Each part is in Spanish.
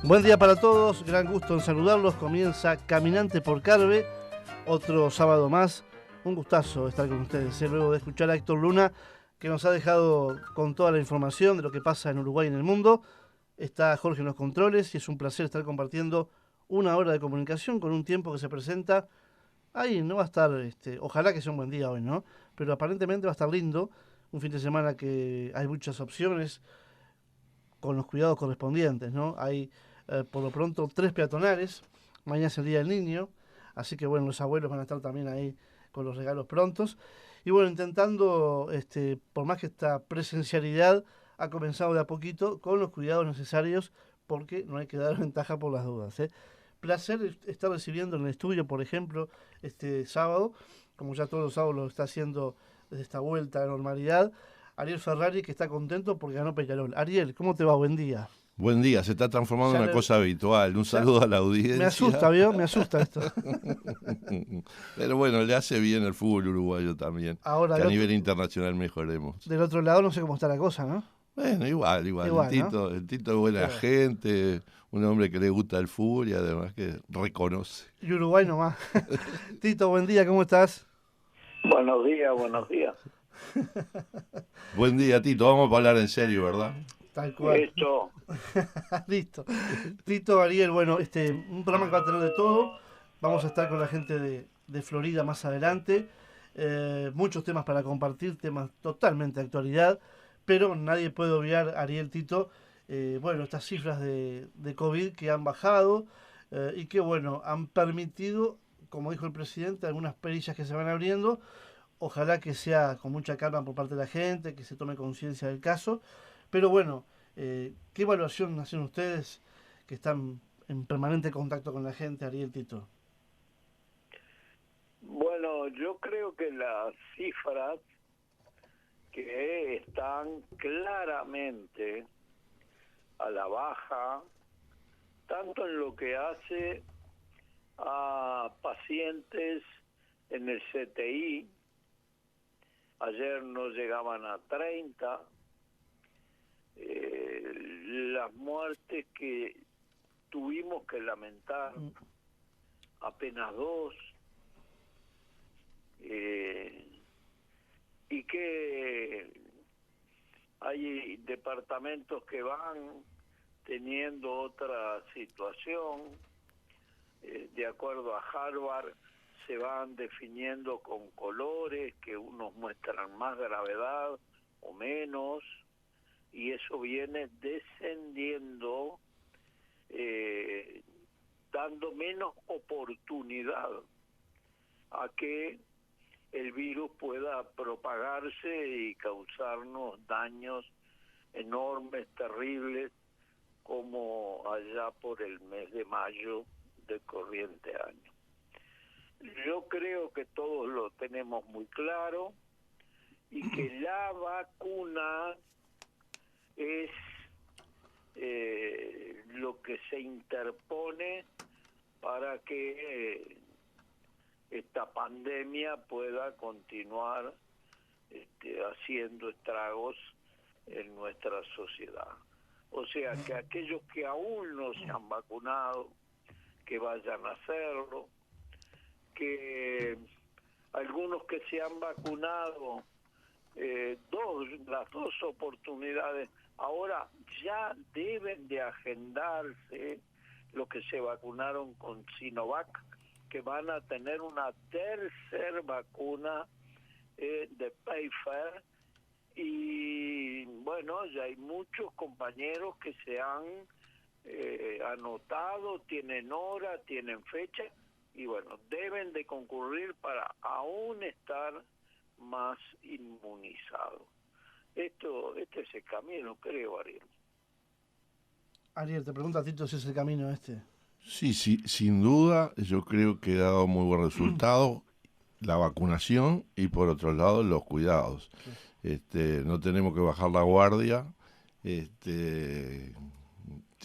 Buen día para todos, gran gusto en saludarlos. Comienza Caminante por Carve, otro sábado más. Un gustazo estar con ustedes, luego de escuchar a Héctor Luna, que nos ha dejado con toda la información de lo que pasa en Uruguay y en el mundo. Está Jorge en los controles y es un placer estar compartiendo una hora de comunicación con un tiempo que se presenta. Ahí no va a estar, ojalá que sea un buen día hoy, ¿no? Pero aparentemente va a estar lindo. Un fin de semana que hay muchas opciones con los cuidados correspondientes, ¿no? Hay por lo pronto 3 peatonales. Mañana es el Día del Niño, así que bueno, los abuelos van a estar también ahí con los regalos prontos. Y bueno, intentando, por más que esta presencialidad ha comenzado de a poquito, con los cuidados necesarios, porque no hay que dar ventaja por las dudas, ¿eh? Placer estar recibiendo en el estudio, por ejemplo, este sábado, como ya todos los sábados lo está haciendo desde esta vuelta a la normalidad, Ariel Ferrari, que está contento porque ganó Peñarol. Ariel, ¿cómo te va? Buen día. Buen día, se está transformando en una cosa habitual. Un saludo a la audiencia. Me asusta, ¿vio? Me asusta esto. Pero bueno, le hace bien el fútbol uruguayo también. Ahora, que a nivel internacional mejoremos. Del otro lado no sé cómo está la cosa, ¿no? Bueno, igual. El Tito es buena gente, un hombre que le gusta el fútbol y además que reconoce. Y Uruguay nomás. Tito, buen día, ¿cómo estás? Buenos días. Buen día, Tito. Vamos a hablar en serio, ¿verdad? Tal cual. Listo. Listo. Tito, Ariel, bueno, un programa que va a tener de todo. Vamos a estar con la gente de Florida más adelante. Muchos temas para compartir, temas totalmente de actualidad, pero nadie puede obviar, Ariel, Tito, estas cifras de COVID que han bajado y que, bueno, han permitido, como dijo el presidente, algunas perillas que se van abriendo. Ojalá que sea con mucha calma por parte de la gente, que se tome conciencia del caso. Pero bueno, ¿qué evaluación hacen ustedes que están en permanente contacto con la gente, Ariel, Tito? Bueno, yo creo que las cifras que están claramente a la baja, tanto en lo que hace a pacientes en el CTI, ayer no llegaban a 30, las muertes que tuvimos que lamentar, apenas 2, y que hay departamentos que van teniendo otra situación. De acuerdo a Harvard, se van definiendo con colores que unos muestran más gravedad o menos, y eso viene descendiendo, dando menos oportunidad a que el virus pueda propagarse y causarnos daños enormes, terribles, como allá por el mes de mayo del corriente año. Yo creo que todos lo tenemos muy claro y que la vacuna es lo que se interpone para que esta pandemia pueda continuar haciendo estragos en nuestra sociedad. O sea, que aquellos que aún no se han vacunado, que vayan a hacerlo, que algunos que se han vacunado las dos oportunidades, ahora ya deben de agendarse los que se vacunaron con Sinovac, que van a tener una tercera vacuna de Pfizer. Y bueno, ya hay muchos compañeros que se han anotado, tienen hora, tienen fecha, y bueno, deben de concurrir para aún estar más inmunizados. Este es el camino, creo, Ariel. Ariel, te pregunto a Tito si es el camino este. Sí, sin duda, yo creo que ha dado muy buen resultado la vacunación y por otro lado los cuidados. No tenemos que bajar la guardia,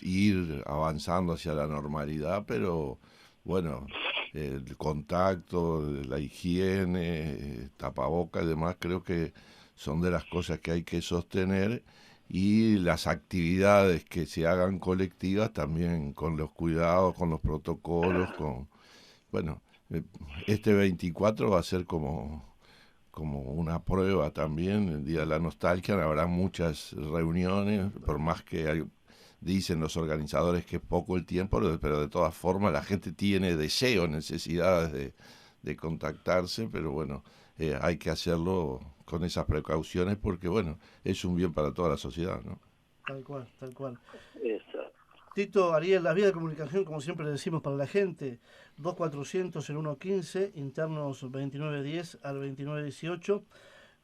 ir avanzando hacia la normalidad, pero bueno, el contacto, la higiene, tapabocas y demás, creo que son de las cosas que hay que sostener y las actividades que se hagan colectivas también con los cuidados, con los protocolos, bueno, este 24 va a ser como una prueba también, el Día de la Nostalgia, habrá muchas reuniones, por más que dicen los organizadores que es poco el tiempo, pero de todas formas la gente tiene deseo, necesidades de contactarse, pero bueno, hay que hacerlo con esas precauciones porque bueno, es un bien para toda la sociedad, ¿no? Tal cual, tal cual. Exacto. Tito, Ariel, las vías de comunicación, como siempre le decimos para la gente, 2400-0115, internos 2910 al 2918,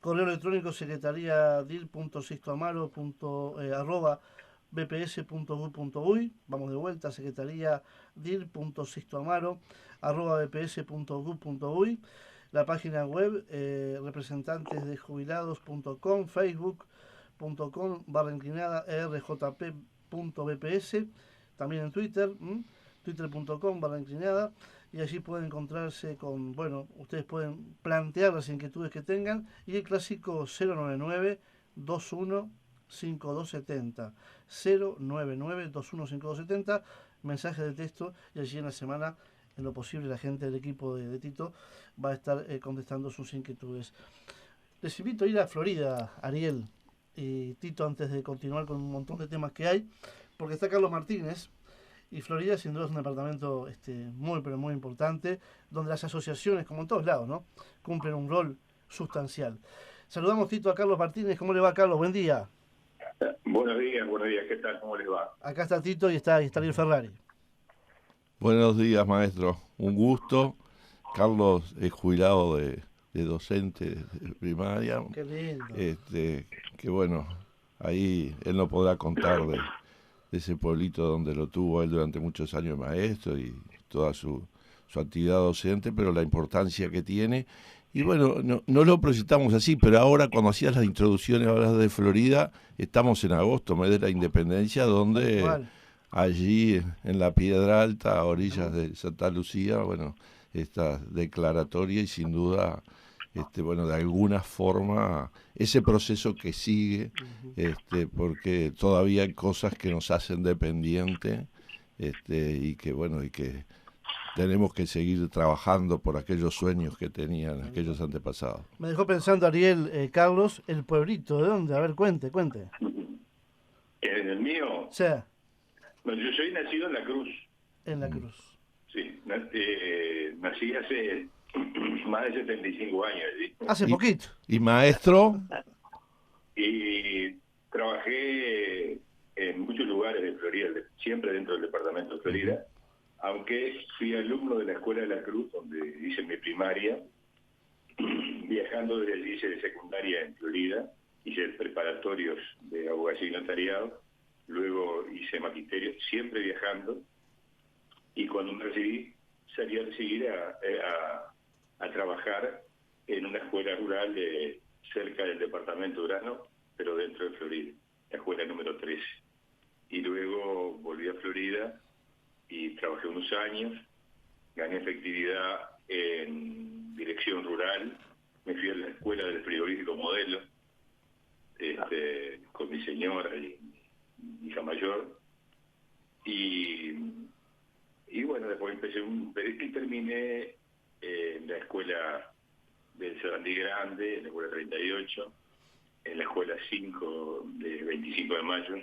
correo electrónico secretaría@bps.gov.uy, vamos de vuelta, secretaría@bps.gov.uy, la página web representantesdejubilados.com, facebook.com/inclinada rjp.bps, también en Twitter, twitter.com/inclinada, y allí pueden encontrarse con, bueno, ustedes pueden plantear las inquietudes que tengan, y el clásico 099-215270, 099-215270, mensaje de texto, y allí en la semana, en lo posible, la gente del equipo de Tito va a estar contestando sus inquietudes. Les invito a ir a Florida, Ariel y Tito, antes de continuar con un montón de temas que hay, porque está Carlos Martínez, y Florida sin duda es un departamento muy, pero muy importante, donde las asociaciones, como en todos lados, ¿no?, cumplen un rol sustancial. Saludamos, Tito, a Carlos Martínez. ¿Cómo le va, Carlos? Buen día. Buenos días, ¿qué tal? ¿Cmo les va? Acá está Tito y está Ariel Ferrari. Buenos días, maestro. Un gusto. Carlos es jubilado de docente de primaria. Qué lindo. Que bueno, ahí él no podrá contar de ese pueblito donde lo tuvo él durante muchos años maestro y toda su actividad docente, pero la importancia que tiene. Y bueno, no lo presentamos así, pero ahora cuando hacías las introducciones, hablas de Florida, estamos en agosto, mes de la Independencia, donde allí en la Piedra Alta, a orillas de Santa Lucía, bueno, esta declaratoria y sin duda, bueno, de alguna forma, ese proceso que sigue, porque todavía hay cosas que nos hacen dependientes, y que bueno, y que tenemos que seguir trabajando por aquellos sueños que tenían aquellos antepasados. Me dejó pensando, Ariel, Carlos, el pueblito, ¿de dónde? A ver, cuente. ¿En el mío? Sí. Bueno, yo soy nacido en La Cruz. En La Cruz. Sí, nací hace más de 75 años. ¿Sí? Hace poquito. ¿Y maestro? Y trabajé en muchos lugares de Florida, siempre dentro del departamento de Florida, aunque fui alumno de la Escuela de La Cruz, donde hice mi primaria, viajando desde allí hice de secundaria en Florida, hice preparatorios de abogacía y notariado, luego hice magisterio, siempre viajando, y cuando me recibí salí a seguir a trabajar en una escuela rural cerca del departamento de Durazno, pero dentro de Florida, la escuela número 13. Y luego volví a Florida y trabajé unos años, gané efectividad en dirección rural, me fui a la escuela del frigorífico Modelo, con mi señora y mi hija mayor, y bueno, después y terminé en la escuela del Sarandí Grande, en la escuela 38, en la escuela 5 de 25 de mayo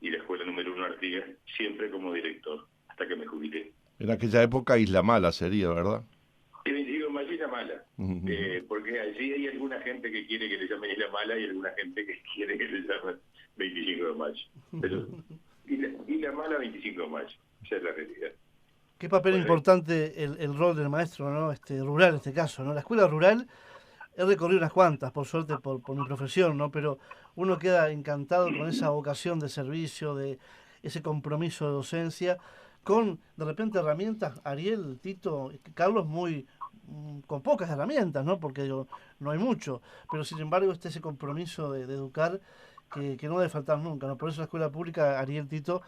y la escuela número 1 Artigas, siempre como director, hasta que me jubilé. En aquella época Isla Mala sería, ¿verdad? Y 25 de mayo Isla Mala, porque allí hay alguna gente que quiere que le llamen Isla Mala y alguna gente que quiere que le llamen 25 de mayo. Pero Isla Mala 25 de mayo, esa es la realidad. Qué papel importante el rol del maestro, ¿no? Rural en este caso, ¿no? La escuela rural, he recorrido unas cuantas, por suerte, por mi profesión, ¿no? Pero uno queda encantado con esa vocación de servicio, de ese compromiso de docencia, con, de repente, herramientas, Ariel, Tito, Carlos, con pocas herramientas, ¿no? Porque no hay mucho, pero sin embargo está ese compromiso de educar que no debe faltar nunca, ¿no? Por eso la escuela pública, Ariel, Tito,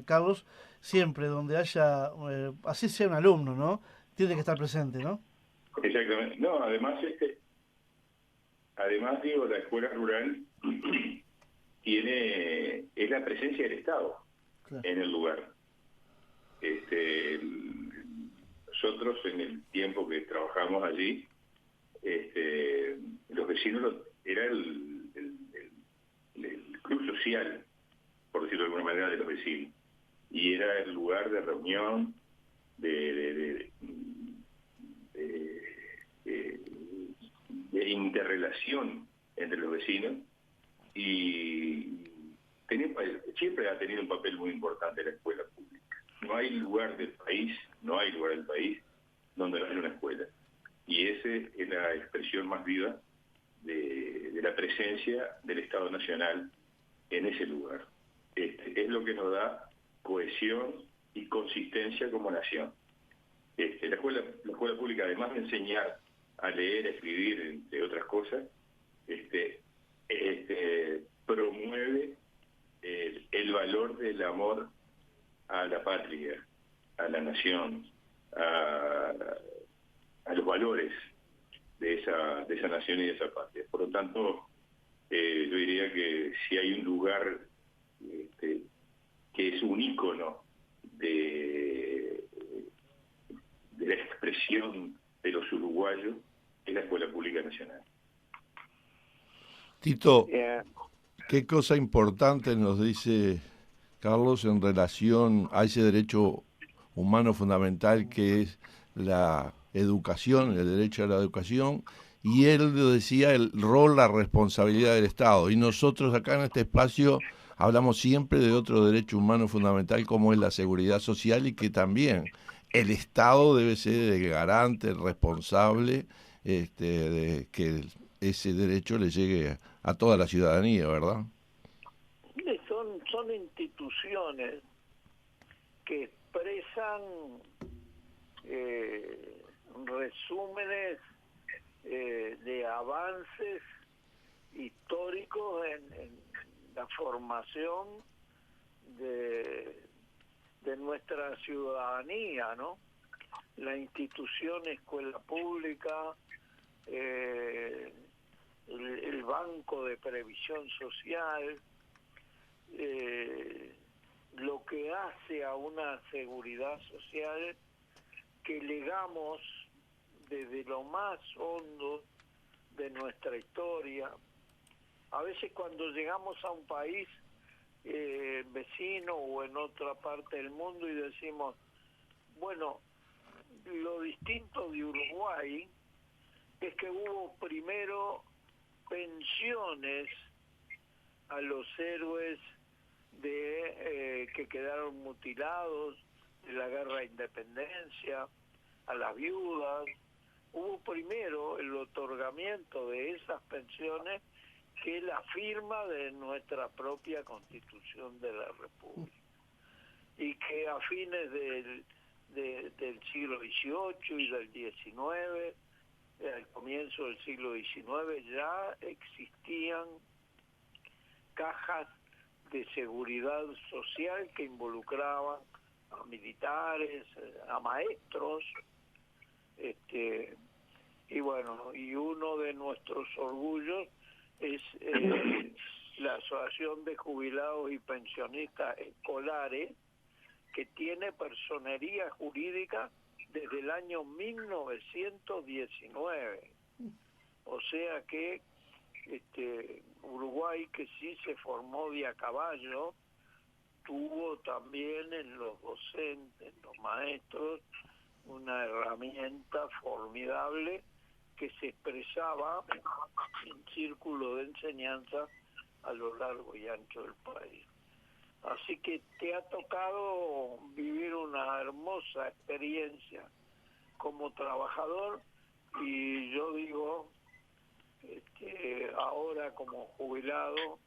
Carlos, siempre donde haya, así sea un alumno, ¿no?, tiene que estar presente, ¿no? Exactamente. No, además digo, la escuela rural es la presencia del Estado Claro. en el lugar. Nosotros en el tiempo que trabajamos allí, los vecinos era el club social, por decirlo de alguna manera, de los vecinos, y era el lugar de reunión, de interrelación entre los vecinos, y siempre ha tenido un papel muy importante la escuela pública. No hay lugar del país donde no haya una escuela, y esa es la expresión más viva de la presencia del Estado Nacional en ese lugar. Es lo que nos da cohesión y consistencia como nación. La escuela pública, además de enseñar a leer, a escribir, entre otras cosas, promueve el valor del amor a la patria, a la nación, a los valores de esa nación y de esa patria. Por lo tanto, yo diría que si hay un lugar que es un ícono de la expresión de los uruguayos, es la Escuela Pública Nacional. Tito, ¿qué cosa importante nos dice Carlos en relación a ese derecho humano fundamental que es la educación, el derecho a la educación? Y él lo decía, el rol, la responsabilidad del Estado. Y nosotros acá en este espacio hablamos siempre de otro derecho humano fundamental como es la seguridad social, y que también el Estado debe ser el garante, el responsable de que ese derecho le llegue a toda la ciudadanía, ¿verdad? Son instituciones que expresan resúmenes de avances históricos en la formación de nuestra ciudadanía, ¿no? La institución escuela pública, el Banco de Previsión Social, lo que hace a una seguridad social que legamos desde lo más hondo de nuestra historia. A veces cuando llegamos a un país vecino o en otra parte del mundo y decimos, bueno, lo distinto de Uruguay es que hubo primero pensiones a los héroes que quedaron mutilados de la guerra de independencia, a las viudas. Hubo primero el otorgamiento de esas pensiones que la firma de nuestra propia Constitución de la República, y que a fines del siglo XVIII y del XIX, al comienzo del siglo XIX, ya existían cajas de seguridad social que involucraban a militares, a maestros, y bueno, y uno de nuestros orgullos es la Asociación de Jubilados y Pensionistas Escolares, que tiene personería jurídica desde el año 1919. O sea que Uruguay, que sí se formó de a caballo, tuvo también en los docentes, en los maestros, una herramienta formidable que se expresaba en círculo de enseñanza a lo largo y ancho del país. Así que te ha tocado vivir una hermosa experiencia como trabajador, y yo digo, ahora como jubilado,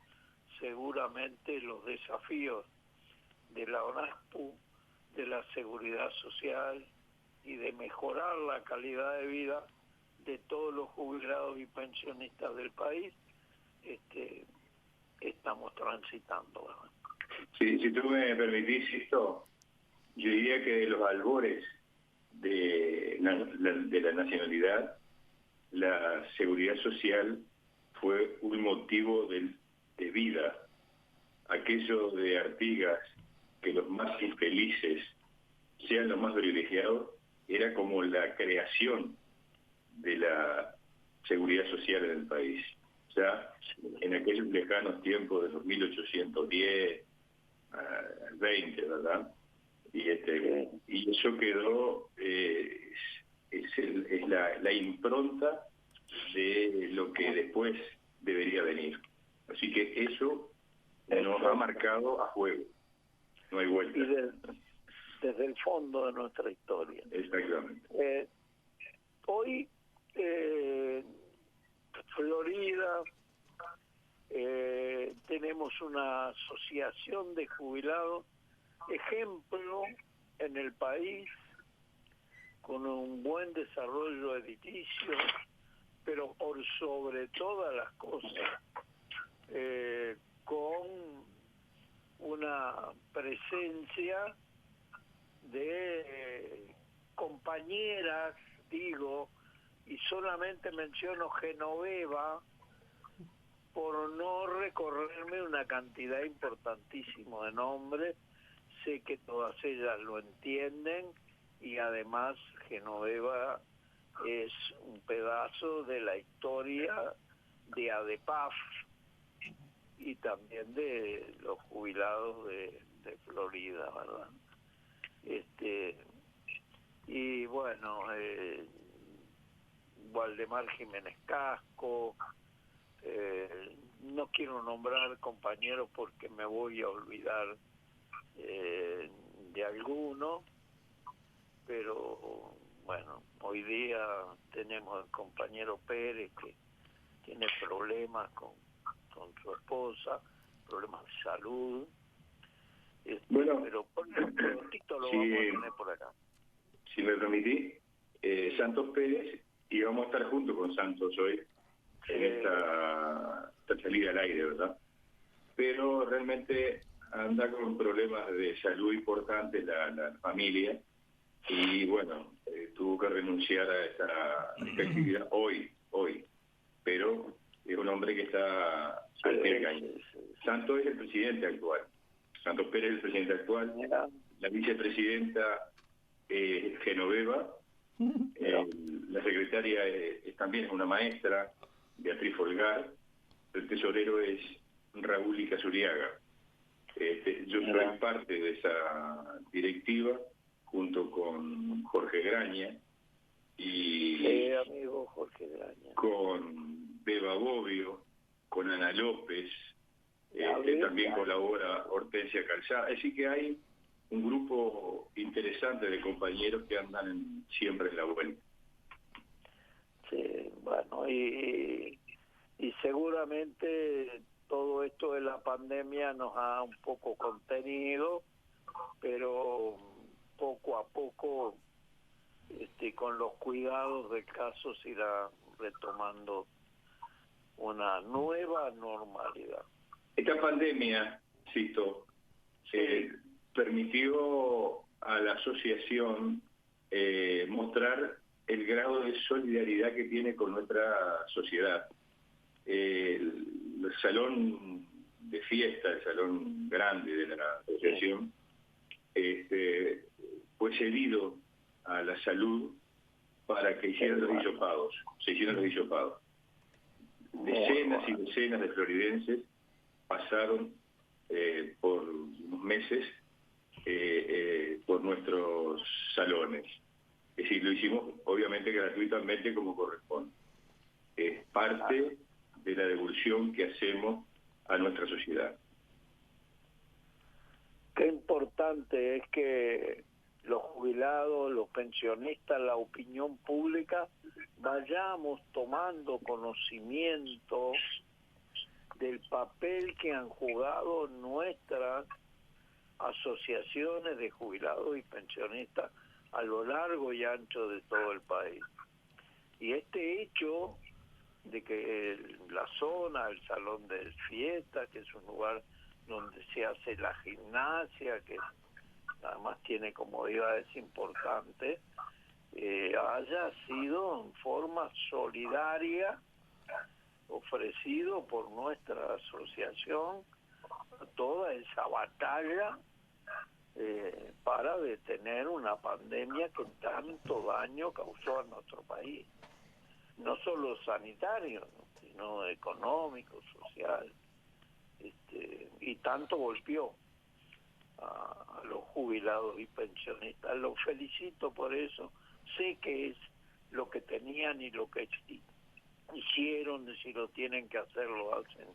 seguramente los desafíos de la ONASPU, de la seguridad social y de mejorar la calidad de vida de todos los jubilados y pensionistas del país, estamos transitando, ¿verdad? Sí, si tú me permitís esto, yo diría que de los albores de la nacionalidad, la seguridad social fue un motivo de vida aquello de Artigas, que los más infelices sean los más privilegiados, era como la creación de la seguridad social en el país. O sea, en aquellos lejanos tiempos de los 1810, 20, ¿verdad? Y eso quedó, es la impronta de lo que después debería venir. Así que eso nos ha marcado a fuego. No hay vuelta. Y desde el fondo de nuestra historia. Exactamente. Hoy, Florida, tenemos una asociación de jubilados, ejemplo en el país, con un buen desarrollo edilicio, pero por sobre todas las cosas, con una presencia de compañeras, digo, y solamente menciono Genoveva por no recorrerme una cantidad importantísima de nombres. Sé que todas ellas lo entienden, y además Genoveva es un pedazo de la historia de ADEPAF y también de los jubilados de Florida, ¿verdad? Y bueno, Waldemar Jiménez Casco, no quiero nombrar compañeros porque me voy a olvidar de alguno, pero bueno, hoy día tenemos el compañero Pérez que tiene problemas con su esposa, problemas de salud, bueno, pero prontito lo vamos a tener por acá. Si me permitís, Santos Pérez, y vamos a estar junto con Santos hoy en esta salida al aire, ¿verdad? Pero realmente anda con problemas de salud importantes la familia, y bueno, tuvo que renunciar a esta actividad hoy, pero es un hombre que está al pie del cañón. Santos es el presidente actual, Santos Pérez es el presidente actual, la vicepresidenta Genoveva, la secretaria también es una maestra, Beatriz Folgar, el tesorero es Raúl Icazuriaga. Yo soy parte de esa directiva junto con Jorge Graña y amigo Jorge Graña, con Beba Bobbio, con Ana López, también colabora Hortensia Calzada. Así que hay un grupo interesante de compañeros que andan siempre en la vuelta. Sí, bueno, y seguramente todo esto de la pandemia nos ha un poco contenido, pero poco a poco, con los cuidados del caso, se irá retomando una nueva normalidad. Esta pandemia, Sisto, permitió a la asociación mostrar el grado de solidaridad que tiene con nuestra sociedad. El salón de fiesta, el salón grande de la asociación, fue cedido a la salud para que hicieran los hisopados. Se hicieron los hisopados. Decenas y decenas de floridenses pasaron por unos meses por nuestros salones. Es decir, lo hicimos obviamente gratuitamente como corresponde. Es parte de la devolución que hacemos a nuestra sociedad. Qué importante es que los jubilados, los pensionistas, la opinión pública, vayamos tomando conocimiento del papel que han jugado nuestras asociaciones de jubilados y pensionistas a lo largo y ancho de todo el país. Y este hecho de que la zona, el salón de fiesta, que es un lugar donde se hace la gimnasia, que además tiene comodidades importantes, haya sido en forma solidaria ofrecido por nuestra asociación toda esa batalla para detener una pandemia que tanto daño causó a nuestro país, no solo sanitario, ¿no?, sino económico, social, y tanto golpeó a los jubilados y pensionistas. Los felicito por eso, sé que es lo que tenían y lo que hicieron, si lo tienen que hacer lo hacen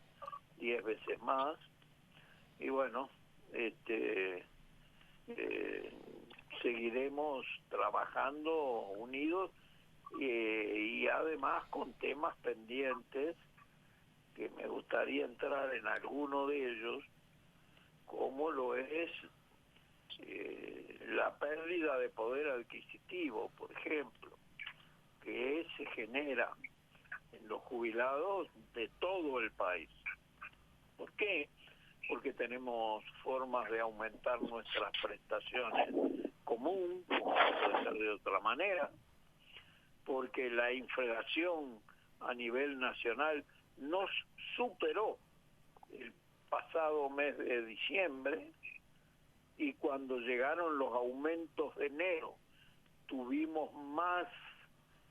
10 veces más, y bueno, seguiremos trabajando unidos y además con temas pendientes que me gustaría entrar en alguno de ellos, como lo es la pérdida de poder adquisitivo, por ejemplo, que se genera en los jubilados de todo el país. ¿Por qué? Porque tenemos formas de aumentar nuestras prestaciones común, como no puede ser de otra manera, porque la inflación a nivel nacional nos superó el pasado mes de diciembre, y cuando llegaron los aumentos de enero tuvimos más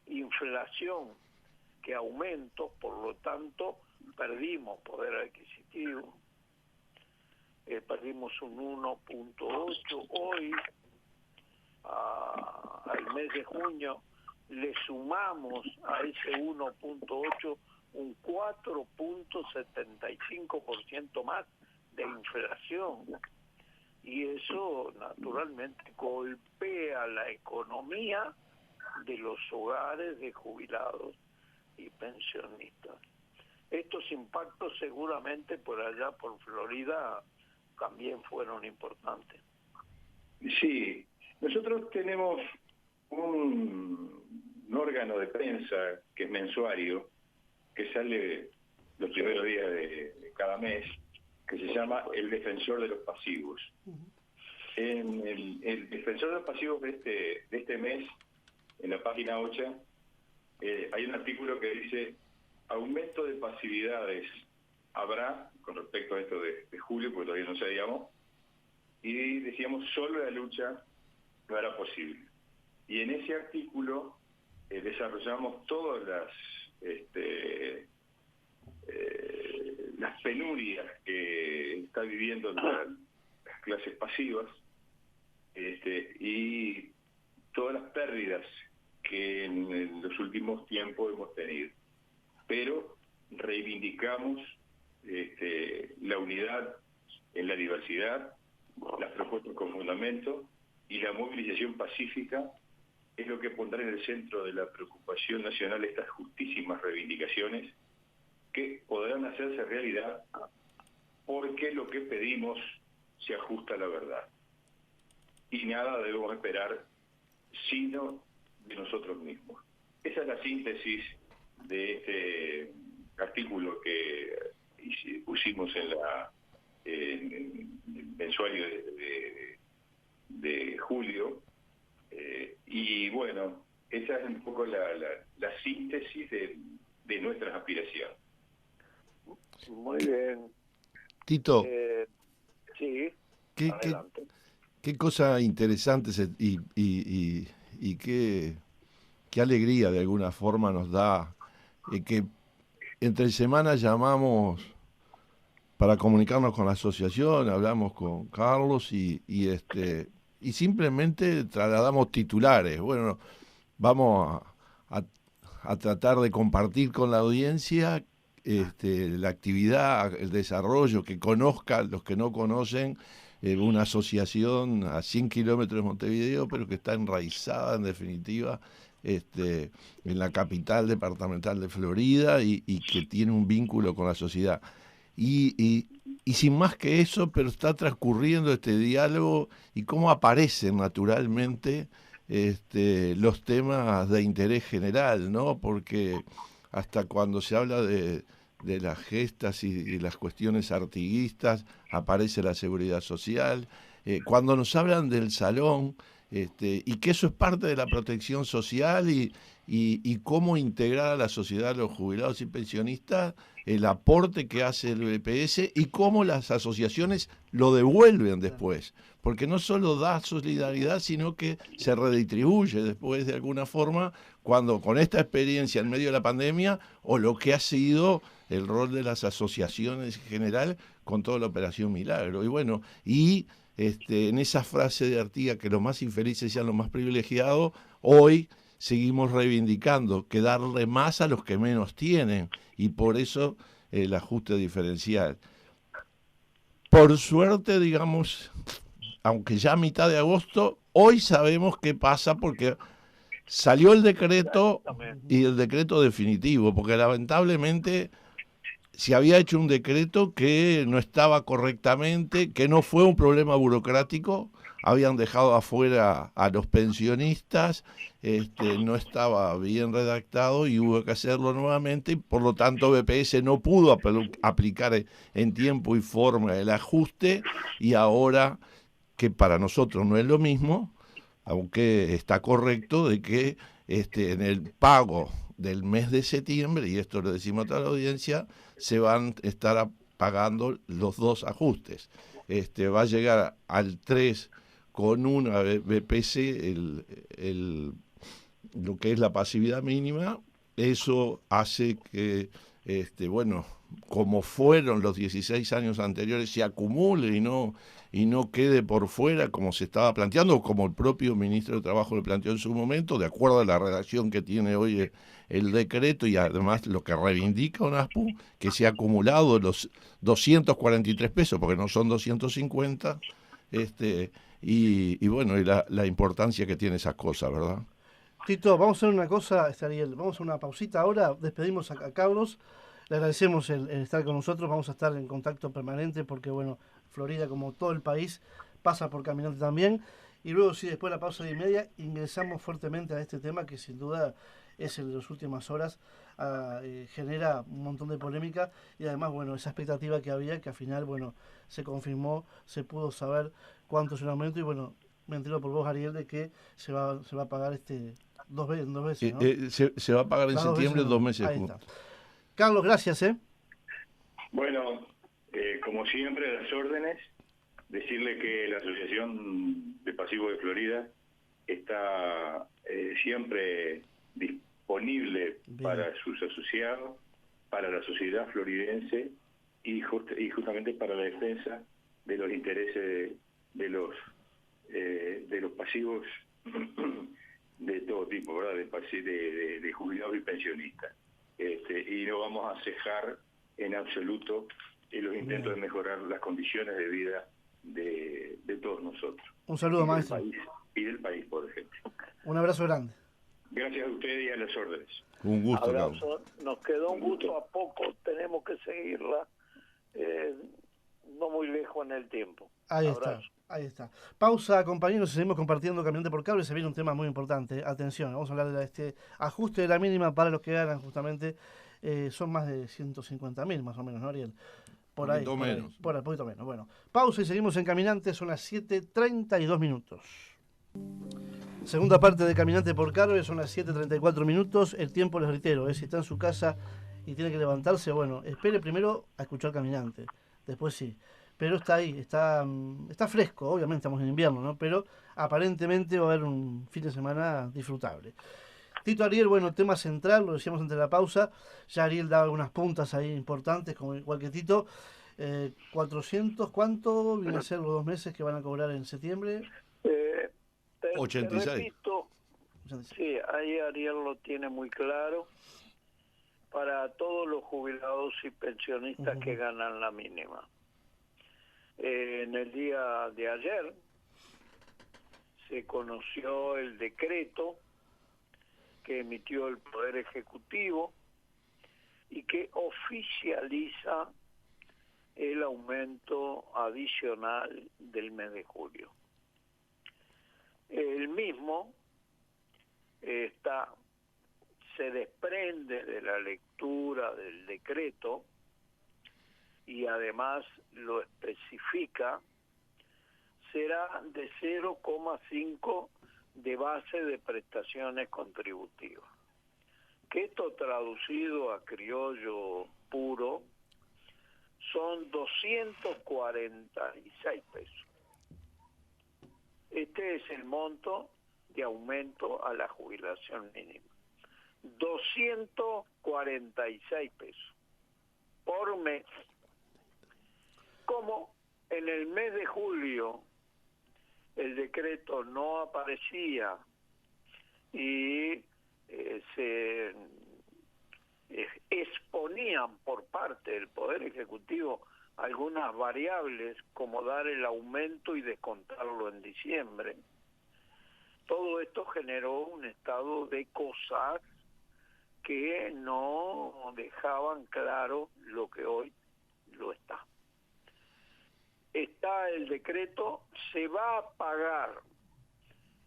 inflación que aumentos, por lo tanto perdimos poder adquisitivo. Perdimos un 1.8 hoy. Al mes de junio le sumamos a ese 1.8 un 4.75% más de inflación, y eso naturalmente golpea la economía de los hogares de jubilados y pensionistas. Estos impactos seguramente por allá por Florida también fueron importantes. Sí, nosotros tenemos un órgano de prensa que es mensuario, que sale los primeros días de cada mes, que se llama El Defensor de los Pasivos. En el Defensor de los Pasivos de este mes, en la página 8, hay un artículo que dice: aumento de pasividades habrá, con respecto a esto de julio, porque todavía no sabíamos, y decíamos solo la lucha no era posible. Y en ese artículo desarrollamos todas las penurias que está viviendo las clases pasivas, y todas las pérdidas que en los últimos tiempos hemos tenido. Pero reivindicamos la unidad en la diversidad, las propuestas con fundamento, y la movilización pacífica es lo que pondrá en el centro de la preocupación nacional estas justísimas reivindicaciones, que podrán hacerse realidad porque lo que pedimos se ajusta a la verdad. Y nada debemos esperar sino de nosotros mismos. Esa es la síntesis de este artículo que pusimos en el mensuario de julio, y bueno, esa es un poco la síntesis de nuestras aspiraciones. Muy bien. Tito, Sí, adelante. Qué cosa interesante y qué alegría de alguna forma nos da que entre semana llamamos para comunicarnos con la asociación, hablamos con Carlos y simplemente trasladamos titulares. Bueno, vamos a tratar de compartir con la audiencia la actividad, el desarrollo, que conozcan los que no conocen una asociación a 100 kilómetros de Montevideo, pero que está enraizada en definitiva en la capital departamental de Florida y que tiene un vínculo con la sociedad. Y sin más que eso, pero está transcurriendo este diálogo y cómo aparecen naturalmente los temas de interés general, ¿no? Porque hasta cuando se habla de las gestas y las cuestiones artiguistas, aparece la seguridad social. Cuando nos hablan del salón y que eso es parte de la protección social y cómo integrar a la sociedad, a los jubilados y pensionistas, el aporte que hace el BPS y cómo las asociaciones lo devuelven después. Porque no solo da solidaridad, sino que se redistribuye después de alguna forma cuando con esta experiencia en medio de la pandemia o lo que ha sido el rol de las asociaciones en general con toda la Operación Milagro. Y bueno, en esa frase de Artigas, que los más infelices sean los más privilegiados, hoy seguimos reivindicando que darle más a los que menos tienen, y por eso el ajuste diferencial. Por suerte, digamos, aunque ya a mitad de agosto, hoy sabemos qué pasa porque salió el decreto y el decreto definitivo, porque lamentablemente se había hecho un decreto que no estaba correctamente, que no fue un problema burocrático, habían dejado afuera a los pensionistas, no estaba bien redactado y hubo que hacerlo nuevamente, y por lo tanto BPS no pudo aplicar en tiempo y forma el ajuste, y ahora, que para nosotros no es lo mismo, aunque está correcto de que en el pago del mes de septiembre, y esto lo decimos a toda la audiencia, se van a estar pagando los dos ajustes. Va a llegar al 3 con una BPC lo que es la pasividad mínima. Eso hace que, como fueron los 16 años anteriores, se acumule y no quede por fuera como se estaba planteando, o como el propio ministro de Trabajo lo planteó en su momento, de acuerdo a la redacción que tiene hoy el decreto, y además lo que reivindica UNASPU, que se ha acumulado los 243 pesos, porque no son 250, y bueno, y la importancia que tiene esas cosas, ¿verdad? Tito, vamos a hacer una cosa, Ariel, vamos a hacer una pausita ahora, despedimos a Carlos, le agradecemos el estar con nosotros, vamos a estar en contacto permanente porque, bueno, Florida, como todo el país, pasa por Caminante también, y luego, sí, después de la pausa de media, ingresamos fuertemente a este tema que sin duda es el de las últimas horas, genera un montón de polémica, y además, bueno, esa expectativa que había, que al final, bueno, se confirmó, se pudo saber cuánto es el aumento, y bueno, me entero por vos, Ariel, de que se va a pagar dos veces, ¿no? Se va a pagar en Las septiembre, 2 veces, meses ahí juntos. está. Carlos, gracias, Bueno, como siempre, a las órdenes, decirle que la Asociación de Pasivos de Florida está siempre disponible para sus asociados, para la sociedad floridense y justamente para la defensa de los intereses de los pasivos de todo tipo, ¿verdad? De jubilados y pensionistas. Y no vamos a cejar en absoluto en los intentos de mejorar las condiciones de vida de todos nosotros. Un saludo, maestro. Y del país, por ejemplo. Un abrazo grande. Gracias a ustedes y a las órdenes. Un gusto, abrazo. Nos quedó un gusto a poco, tenemos que seguirla, no muy lejos en el tiempo. Ahí está. Pausa, compañeros, y seguimos compartiendo Caminante por Cable. Se viene un tema muy importante. Atención, vamos a hablar de este ajuste de la mínima para los que ganan justamente. Son más de 150.000 más o menos, ¿no, Ariel? Por ahí, poquito menos. Bueno, pausa y seguimos en Caminante, son las 7:32 minutos. Segunda parte de Caminante por Cable, son las 7:34 minutos. El tiempo, les reitero, si está en su casa y tiene que levantarse, bueno, espere primero a escuchar Caminante, después sí. Pero está ahí, está fresco, obviamente estamos en invierno, ¿no? Pero aparentemente va a haber un fin de semana disfrutable. Tito, Ariel, bueno, tema central, lo decíamos antes de la pausa, ya Ariel daba algunas puntas ahí importantes, como igual que Tito. 400, ¿cuánto viene a ser los 2 meses que van a cobrar en septiembre? 86. Te repito, sí, ahí Ariel lo tiene muy claro, para todos los jubilados y pensionistas que ganan la mínima. En el día de ayer se conoció el decreto que emitió el Poder Ejecutivo y que oficializa el aumento adicional del mes de julio. El mismo se desprende de la lectura del decreto y además lo especifica, será de 0,5 de base de prestaciones contributivas. Que esto traducido a criollo puro son 246 pesos. Este es el monto de aumento a la jubilación mínima. 246 pesos por mes. Como en el mes de julio el decreto no aparecía y se exponían por parte del Poder Ejecutivo algunas variables como dar el aumento y descontarlo en diciembre, todo esto generó un estado de cosas que no dejaban claro lo que hoy lo está. Está el decreto, se va a pagar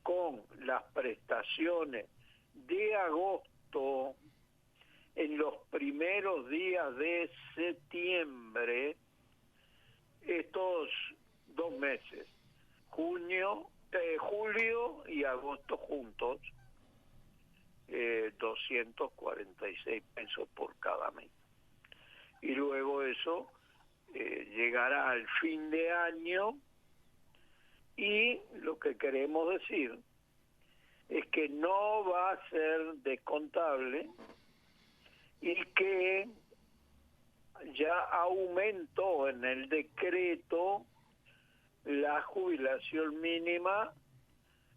con las prestaciones de agosto en los primeros días de septiembre, estos 2 meses, julio y agosto juntos, 246 pesos por cada mes. Y luego eso llegará al fin de año, y lo que queremos decir es que no va a ser descontable y que ya aumentó en el decreto la jubilación mínima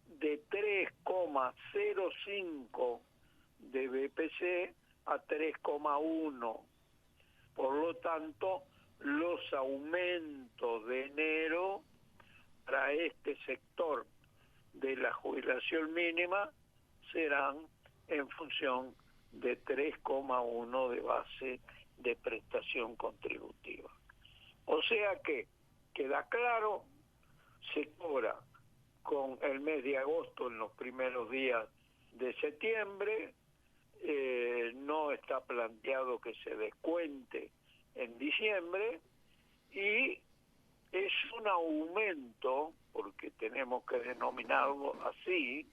de 3,05 de BPC a 3,1. Por lo tanto, los aumentos de enero para este sector de la jubilación mínima serán en función de 3,1 de base de prestación contributiva. O sea que, queda claro, se cobra con el mes de agosto en los primeros días de septiembre, no está planteado que se descuente en diciembre, y es un aumento, porque tenemos que denominarlo así,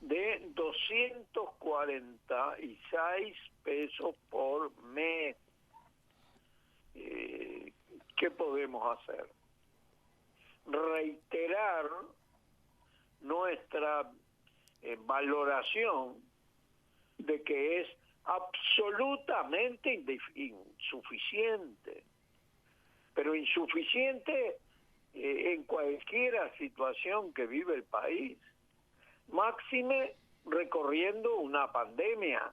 de 246 pesos por mes. ¿Qué podemos hacer? Reiterar nuestra valoración de que es absolutamente insuficiente, pero insuficiente en cualquier situación que vive el país, máxime recorriendo una pandemia,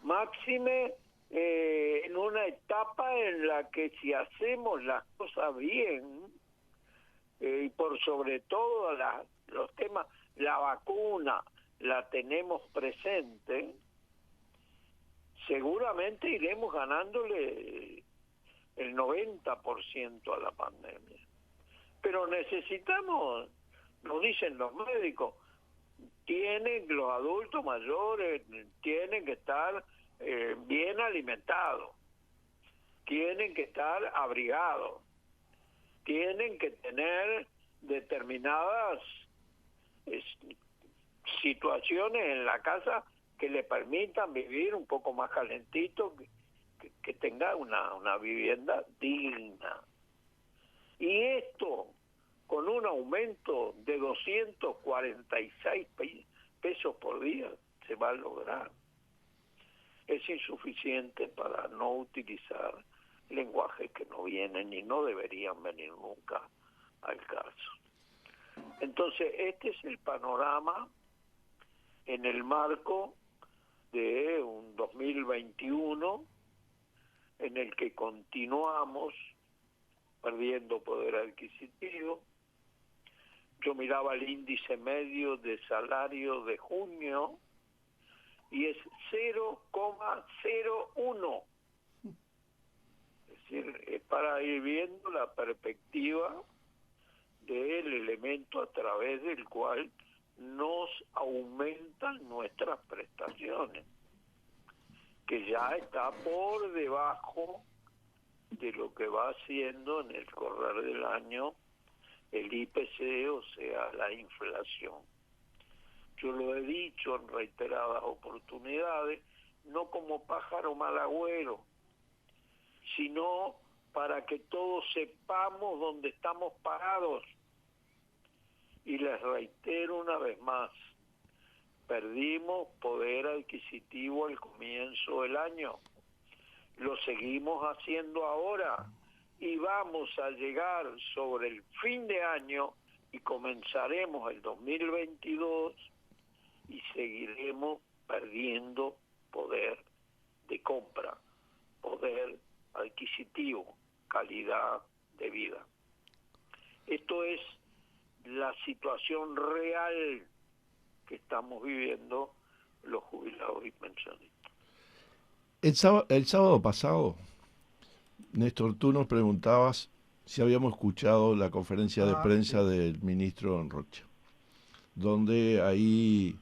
máxime en una etapa en la que si hacemos las cosas bien, y por sobre todo los temas, la vacuna la tenemos presente, seguramente iremos ganándole el 90% a la pandemia. Pero necesitamos, nos dicen los médicos, los adultos mayores tienen que estar bien alimentados, tienen que estar abrigados, tienen que tener determinadas situaciones en la casa que le permitan vivir un poco más calentito, que tenga una vivienda digna. Y esto, con un aumento de 246 pesos por día, se va a lograr. Es insuficiente para no utilizar lenguajes que no vienen y no deberían venir nunca al caso. Entonces, este es el panorama en el marco de un 2021 en el que continuamos perdiendo poder adquisitivo. Yo miraba el índice medio de salario de junio y es 0,01. Es decir, es para ir viendo la perspectiva del elemento a través del cual nos aumentan nuestras prestaciones, que ya está por debajo de lo que va haciendo en el correr del año el IPC, o sea, la inflación. Yo lo he dicho en reiteradas oportunidades, no como pájaro mal agüero, sino para que todos sepamos dónde estamos parados. Y les reitero una vez más, perdimos poder adquisitivo al comienzo del año, lo seguimos haciendo ahora y vamos a llegar sobre el fin de año y comenzaremos el 2022 y seguiremos perdiendo poder de compra, poder adquisitivo, calidad de vida. Esto es la situación real que estamos viviendo los jubilados y pensionistas. El sábado pasado, Néstor, tú nos preguntabas si habíamos escuchado la conferencia de prensa del ministro Rocha, donde ahí,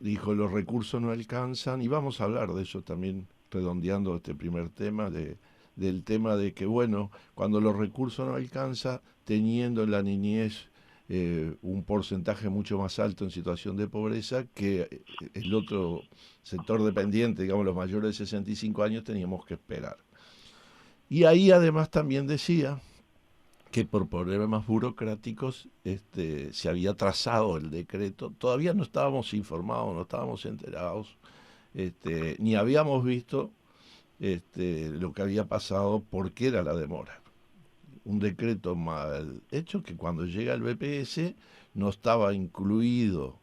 dijo los recursos no alcanzan, y vamos a hablar de eso también, redondeando este primer tema, del tema de que, bueno, cuando los recursos no alcanzan, teniendo en la niñez un porcentaje mucho más alto en situación de pobreza que el otro sector dependiente, digamos los mayores de 65 años, teníamos que esperar. Y ahí además también decía que por problemas burocráticos se había trazado el decreto, todavía no estábamos informados, no estábamos enterados, ni habíamos visto lo que había pasado, por qué era la demora. Un decreto mal hecho que cuando llega el BPS no estaba incluido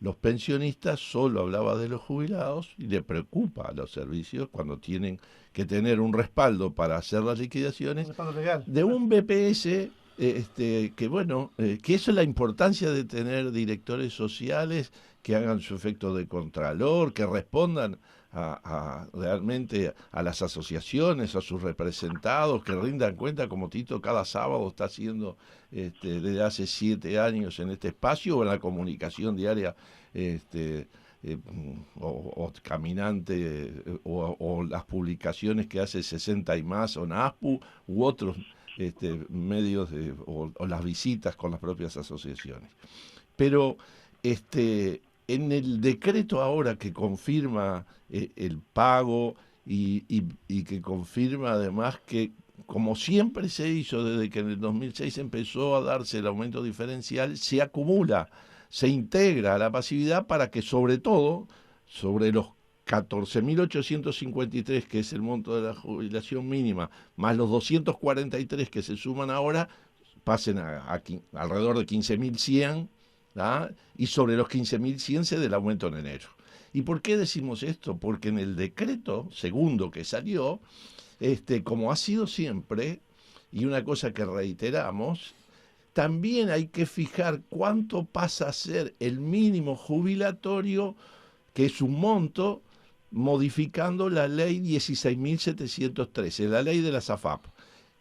los pensionistas, solo hablaba de los jubilados y le preocupa a los servicios cuando tienen que tener un respaldo para hacer las liquidaciones de un BPS que eso es la importancia de tener directores sociales que hagan su efecto de contralor, que respondan realmente a las asociaciones, a sus representados, que rindan cuenta como Tito cada sábado está haciendo desde hace 7 años en este espacio, o en la comunicación diaria o Caminante, o las publicaciones que hace 60 y más, o NASPU, u otros medios, o las visitas con las propias asociaciones. Pero en el decreto ahora que confirma el pago y que confirma además que, como siempre se hizo desde que en el 2006 empezó a darse el aumento diferencial, se acumula, se integra a la pasividad para que sobre todo, sobre los 14.853, que es el monto de la jubilación mínima, más los 243 que se suman ahora, pasen a alrededor de 15.100, y sobre los 15.100 se dé el aumento en enero. ¿Y por qué decimos esto? Porque en el decreto segundo que salió, como ha sido siempre, y una cosa que reiteramos, también hay que fijar cuánto pasa a ser el mínimo jubilatorio, que es un monto, modificando la ley 16.713, la ley de la SAFAP,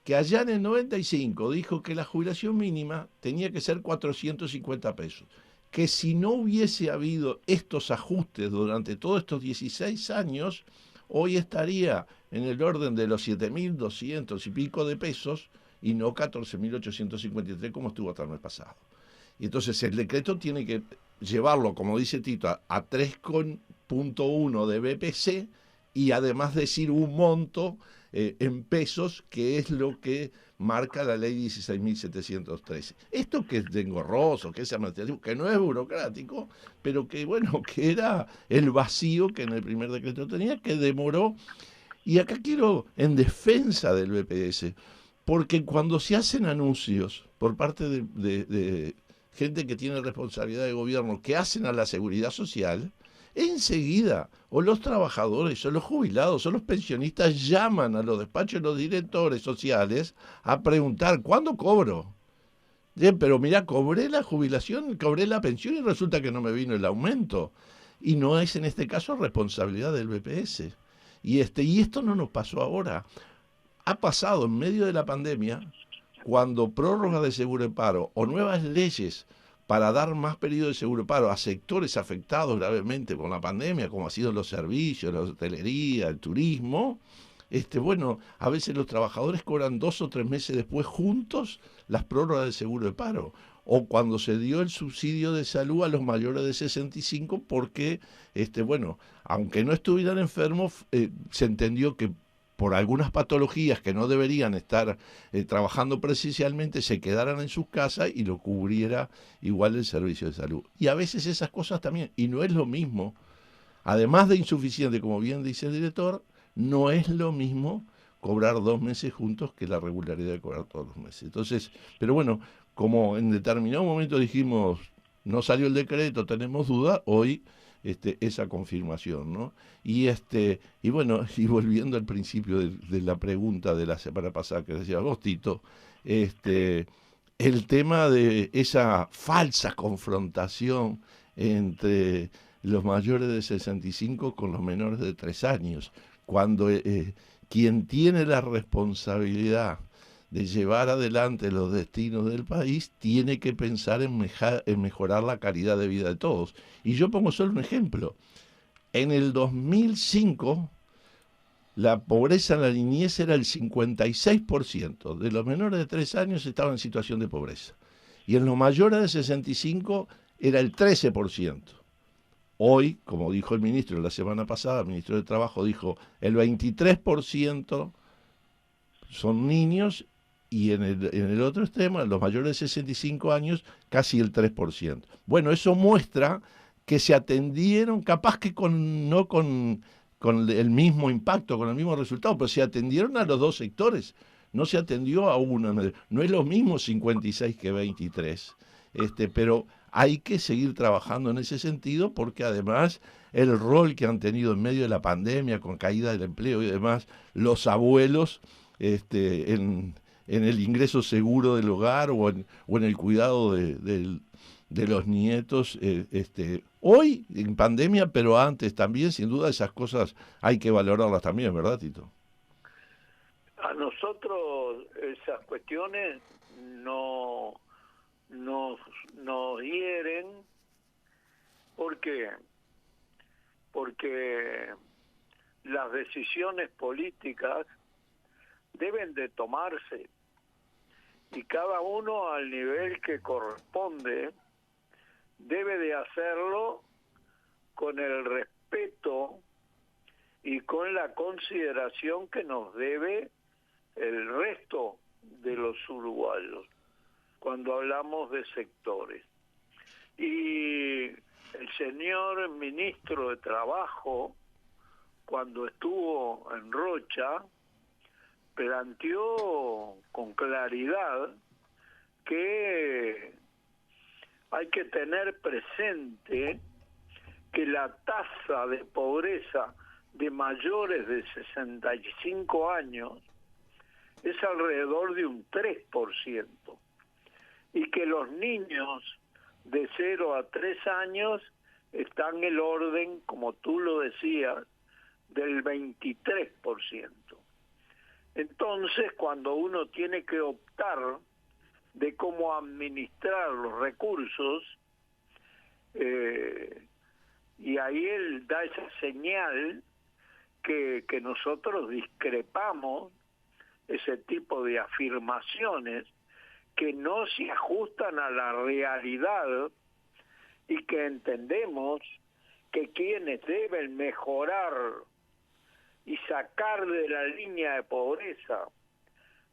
que allá en el 95 dijo que la jubilación mínima tenía que ser 450 pesos, que si no hubiese habido estos ajustes durante todos estos 16 años, hoy estaría en el orden de los 7.200 y pico de pesos y no 14.853 como estuvo hasta el mes pasado. Y entonces el decreto tiene que llevarlo, como dice Tito, a 3,1 de BPC y además decir un monto en pesos, que es lo que marca la ley 16.713. Esto que es engorroso, que es administrativo, que no es burocrático, pero que, bueno, que era el vacío que en el primer decreto tenía, que demoró. Y acá quiero, en defensa del BPS, porque cuando se hacen anuncios por parte de gente que tiene responsabilidad de gobierno, que hacen a la seguridad social, enseguida o los trabajadores o los jubilados o los pensionistas llaman a los despachos de los directores sociales a preguntar: ¿cuándo cobro? Bien, pero mira, cobré la jubilación, cobré la pensión y resulta que no me vino el aumento. Y no es en este caso responsabilidad del BPS. Y esto no nos pasó ahora. Ha pasado en medio de la pandemia, cuando prórroga de seguro de paro o nuevas leyes para dar más periodo de seguro de paro a sectores afectados gravemente por la pandemia, como ha sido los servicios, la hotelería, el turismo, bueno, a veces los trabajadores cobran 2 o 3 meses después juntos las prórrogas del seguro de paro. O cuando se dio el subsidio de salud a los mayores de 65 porque, bueno, aunque no estuvieran enfermos, se entendió que por algunas patologías que no deberían estar trabajando presencialmente, se quedaran en sus casas y lo cubriera igual el servicio de salud. Y a veces esas cosas también, y no es lo mismo, además de insuficiente, como bien dice el director, no es lo mismo cobrar 2 meses juntos que la regularidad de cobrar todos los meses. Entonces, pero bueno, como en determinado momento dijimos, no salió el decreto, tenemos duda, hoy esa confirmación, ¿no? Y bueno, y volviendo al principio de la pregunta de la semana pasada que decía vos, Tito, el tema de esa falsa confrontación entre los mayores de 65 con los menores de 3 años, cuando quien tiene la responsabilidad de llevar adelante los destinos del país tiene que pensar en mejorar la calidad de vida de todos. Y yo pongo solo un ejemplo. En el 2005, la pobreza en la niñez era el 56%. De los menores de 3 años estaban en situación de pobreza. Y en los mayores de 65 era el 13%. Hoy, como dijo el ministro la semana pasada, el ministro de Trabajo dijo, el 23% son niños y en el otro extremo, los mayores de 65 años, casi el 3%. Bueno, eso muestra que se atendieron, capaz que no con el mismo impacto, con el mismo resultado, pero se atendieron a los dos sectores. No se atendió a uno. No es lo mismo 56 que 23. Pero hay que seguir trabajando en ese sentido porque además el rol que han tenido en medio de la pandemia, con caída del empleo y demás, los abuelos en el ingreso seguro del hogar o en el cuidado de los nietos, hoy en pandemia, pero antes también, sin duda esas cosas hay que valorarlas también, ¿verdad, Tito? A nosotros esas cuestiones nos hieren. ¿Por qué? Porque las decisiones políticas deben de tomarse y cada uno al nivel que corresponde debe de hacerlo con el respeto y con la consideración que nos debe el resto de los uruguayos cuando hablamos de sectores. Y el señor ministro de Trabajo, cuando estuvo en Rocha, planteó con claridad que hay que tener presente que la tasa de pobreza de mayores de 65 años es alrededor de un 3%, y que los niños de 0 a 3 años están en el orden, como tú lo decías, del 23%. Entonces, cuando uno tiene que optar de cómo administrar los recursos, y ahí él da esa señal que nosotros discrepamos ese tipo de afirmaciones que no se ajustan a la realidad y que entendemos que quienes deben mejorar y sacar de la línea de pobreza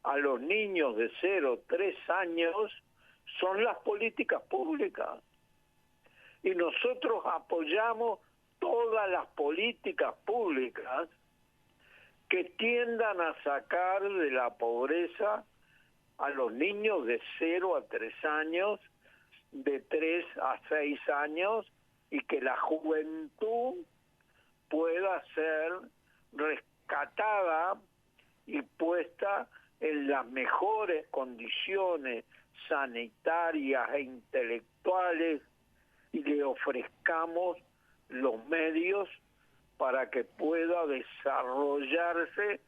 a los niños de 0 a 3 años son las políticas públicas. Y nosotros apoyamos todas las políticas públicas que tiendan a sacar de la pobreza a los niños de 0 a 3 años, de 3 a 6 años, y que la juventud pueda ser rescatada y puesta en las mejores condiciones sanitarias e intelectuales, y le ofrezcamos los medios para que pueda desarrollarse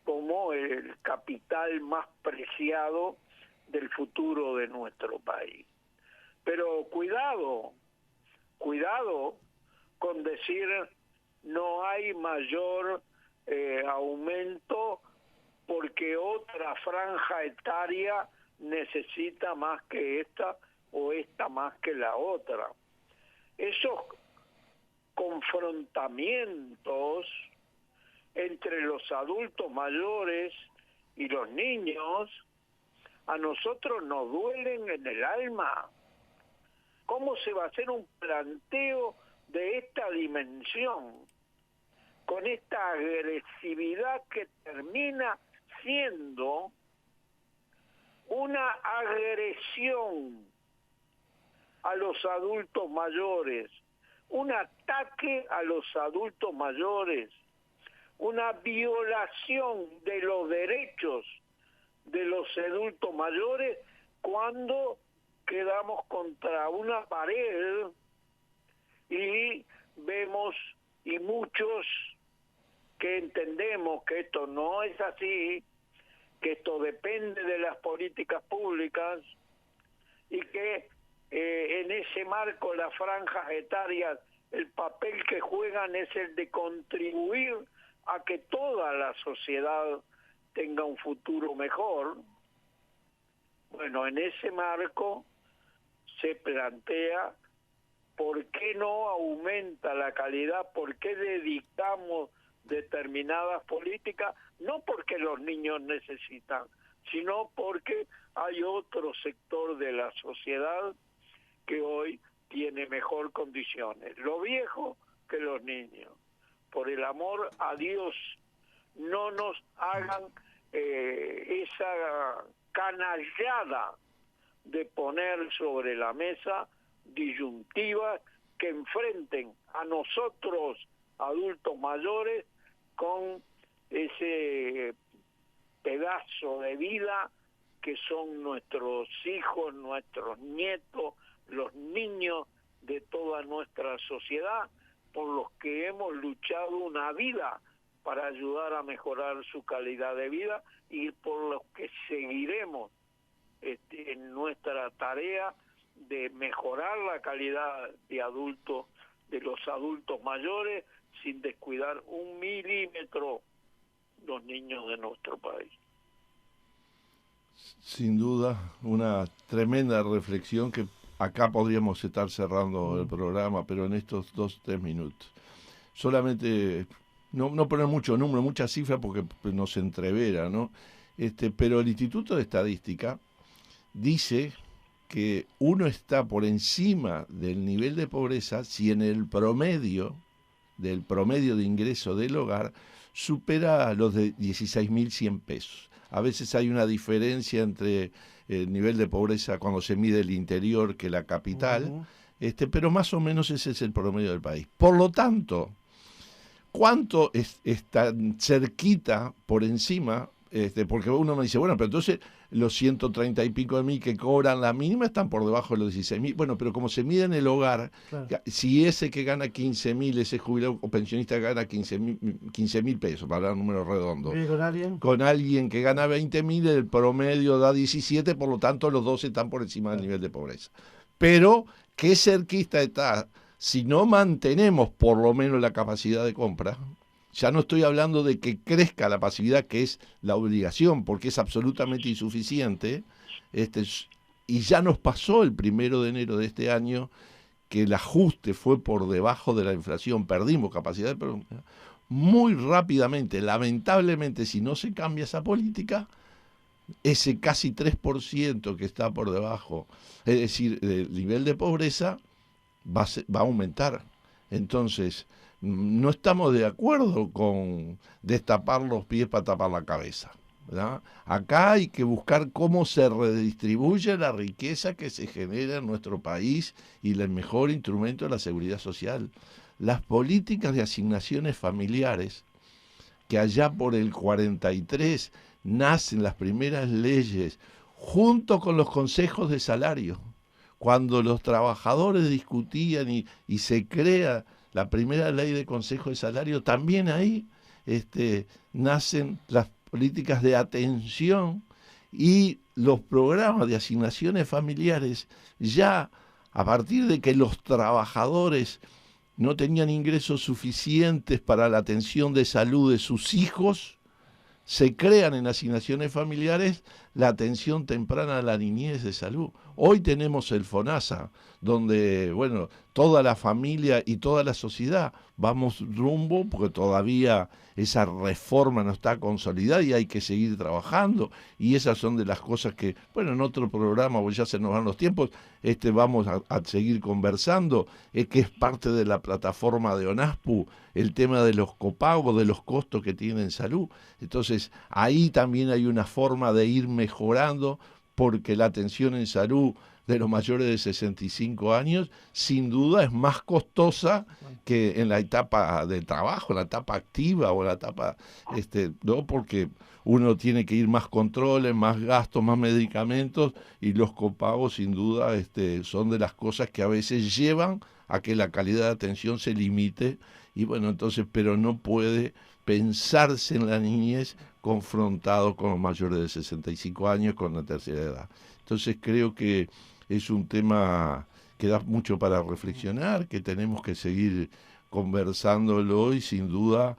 como el capital más preciado del futuro de nuestro país. Pero cuidado con decir no hay mayor aumento porque otra franja etaria necesita más que esta o esta más que la otra. Esos confrontamientos entre los adultos mayores y los niños a nosotros nos duelen en el alma. ¿Cómo se va a hacer un planteo de esta dimensión con esta agresividad que termina siendo una agresión a los adultos mayores, un ataque a los adultos mayores, una violación de los derechos de los adultos mayores cuando quedamos contra una pared y vemos, y muchos que entendemos que esto no es así, que esto depende de las políticas públicas y que en ese marco las franjas etarias, el papel que juegan es el de contribuir a que toda la sociedad tenga un futuro mejor. Bueno, en ese marco se plantea por qué no aumenta la calidad, por qué dedicamos determinadas políticas, no porque los niños necesitan, sino porque hay otro sector de la sociedad que hoy tiene mejor condiciones, los viejos que los niños. Por el amor a Dios, no nos hagan esa canallada de poner sobre la mesa disyuntivas que enfrenten a nosotros, adultos mayores, con ese pedazo de vida que son nuestros hijos, nuestros nietos, los niños de toda nuestra sociedad, por los que hemos luchado una vida para ayudar a mejorar su calidad de vida y por los que seguiremos en nuestra tarea de mejorar la calidad de los adultos mayores sin descuidar un milímetro los niños de nuestro país. Sin duda, una tremenda reflexión que acá podríamos estar cerrando el programa, pero en estos 2-3 minutos. Solamente, no poner mucho número, mucha cifra porque nos entrevera, ¿no? Pero el Instituto de Estadística dice que uno está por encima del nivel de pobreza si en el promedio de ingreso del hogar supera los de 16.100 pesos. A veces hay una diferencia entre el nivel de pobreza cuando se mide el interior que la capital, pero más o menos ese es el promedio del país. Por lo tanto, ¿cuánto está cerquita por encima? Porque uno me dice, bueno, pero entonces los 130 y pico de mil que cobran la mínima están por debajo de los 16.000. Bueno, pero como se mide en el hogar, claro, si ese que gana 15.000, ese jubilado o pensionista gana 15.000 pesos, para dar números redondos, con alguien que gana 20.000, el promedio da 17, por lo tanto los dos están por encima del nivel de pobreza. Pero, ¿qué cerquita está? Si no mantenemos por lo menos la capacidad de compra, ya no estoy hablando de que crezca la pasividad, que es la obligación, porque es absolutamente insuficiente, y ya nos pasó el 1 de enero de este año que el ajuste fue por debajo de la inflación, perdimos capacidad de producción. Muy rápidamente, lamentablemente, si no se cambia esa política, ese casi 3% que está por debajo, es decir, el nivel de pobreza, va a aumentar. Entonces, no estamos de acuerdo con destapar los pies para tapar la cabeza, ¿verdad? Acá hay que buscar cómo se redistribuye la riqueza que se genera en nuestro país y el mejor instrumento de la seguridad social. Las políticas de asignaciones familiares, que allá por el 43 nacen las primeras leyes, junto con los consejos de salario, cuando los trabajadores discutían y se crea la primera ley de consejo de salario, también ahí nacen las políticas de atención y los programas de asignaciones familiares, ya a partir de que los trabajadores no tenían ingresos suficientes para la atención de salud de sus hijos, se crean en asignaciones familiares la atención temprana a la niñez de salud. Hoy tenemos el FONASA, donde, bueno, toda la familia y toda la sociedad vamos rumbo, porque todavía esa reforma no está consolidada y hay que seguir trabajando, y esas son de las cosas que, bueno, en otro programa, porque ya se nos van los tiempos, vamos a seguir conversando, que es parte de la plataforma de ONASPU, el tema de los copagos, de los costos que tiene en salud. Entonces, ahí también hay una forma de ir mejorando, porque la atención en salud de los mayores de 65 años, sin duda es más costosa que en la etapa de trabajo, en la etapa activa o en la etapa, ¿no? Porque uno tiene que ir más controles, más gastos, más medicamentos, y los copagos sin duda son de las cosas que a veces llevan a que la calidad de atención se limite, y bueno, entonces, pero no puede pensarse en la niñez confrontado con los mayores de 65 años, con la tercera edad. Entonces creo que es un tema que da mucho para reflexionar, que tenemos que seguir conversándolo, y sin duda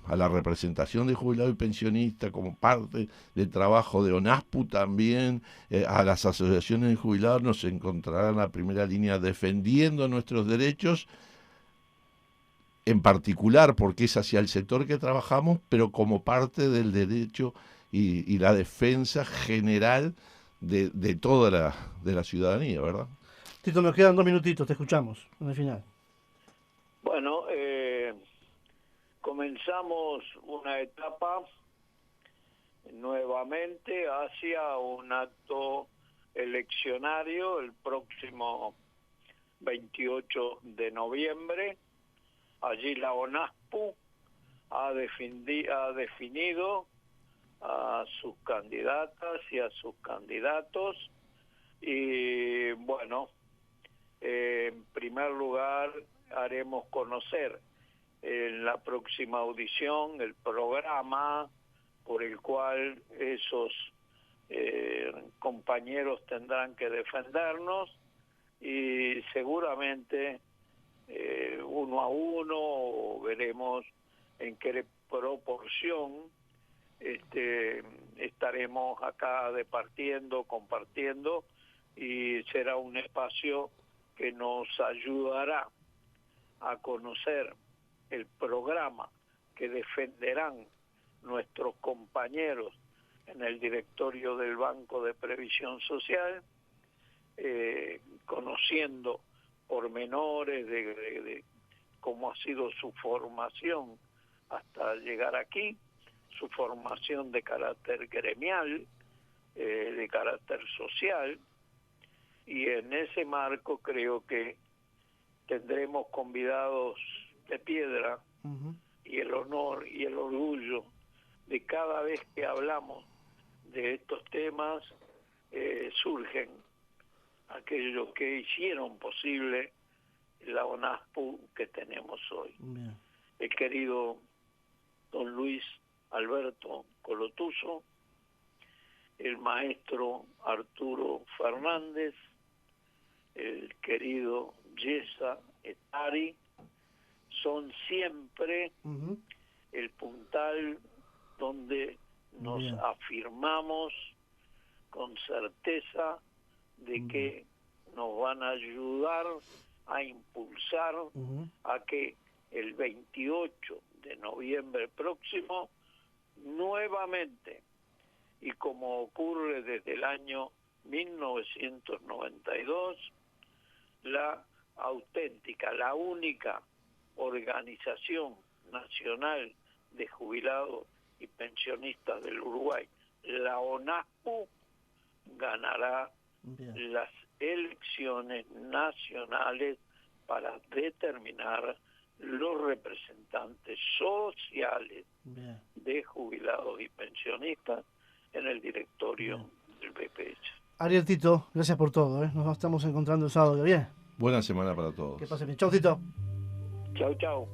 a la representación de jubilados y pensionistas como parte del trabajo de ONASPU también, a las asociaciones de jubilados nos encontrarán en la primera línea defendiendo nuestros derechos, en particular porque es hacia el sector que trabajamos, pero como parte del derecho y la defensa general de toda la ciudadanía, ¿verdad? Tito, nos quedan 2 minutitos, te escuchamos en el final. Bueno, comenzamos una etapa nuevamente hacia un acto eleccionario el próximo 28 de noviembre. Allí la ONASPU ha definido a sus candidatas y a sus candidatos, y bueno, en primer lugar haremos conocer en la próxima audición el programa por el cual esos compañeros tendrán que defendernos, y seguramente uno a uno veremos en qué proporción estaremos acá compartiendo, y será un espacio que nos ayudará a conocer el programa que defenderán nuestros compañeros en el directorio del Banco de Previsión Social, conociendo pormenores de cómo ha sido su formación hasta llegar aquí, su formación de carácter gremial, de carácter social, y en ese marco creo que tendremos convidados de piedra, y el honor y el orgullo de cada vez que hablamos de estos temas surgen aquellos que hicieron posible la ONASPU que tenemos hoy. Bien. El querido don Luis Alberto Colotuso, el maestro Arturo Fernández, el querido Yesa Etari, son siempre el puntal donde nos afirmamos con certeza de que nos van a ayudar a impulsar a que el 28 de noviembre próximo, nuevamente, y como ocurre desde el año 1992, la auténtica, la única organización nacional de jubilados y pensionistas del Uruguay, la ONASPU, ganará las elecciones nacionales para determinar los representantes sociales de jubilados y pensionistas en el directorio del BPS. Ariel, Tito, gracias por todo, ¿eh? Nos estamos encontrando el sábado que viene. Buena semana para todos. Que pasen bien. Chau, Tito. Chau.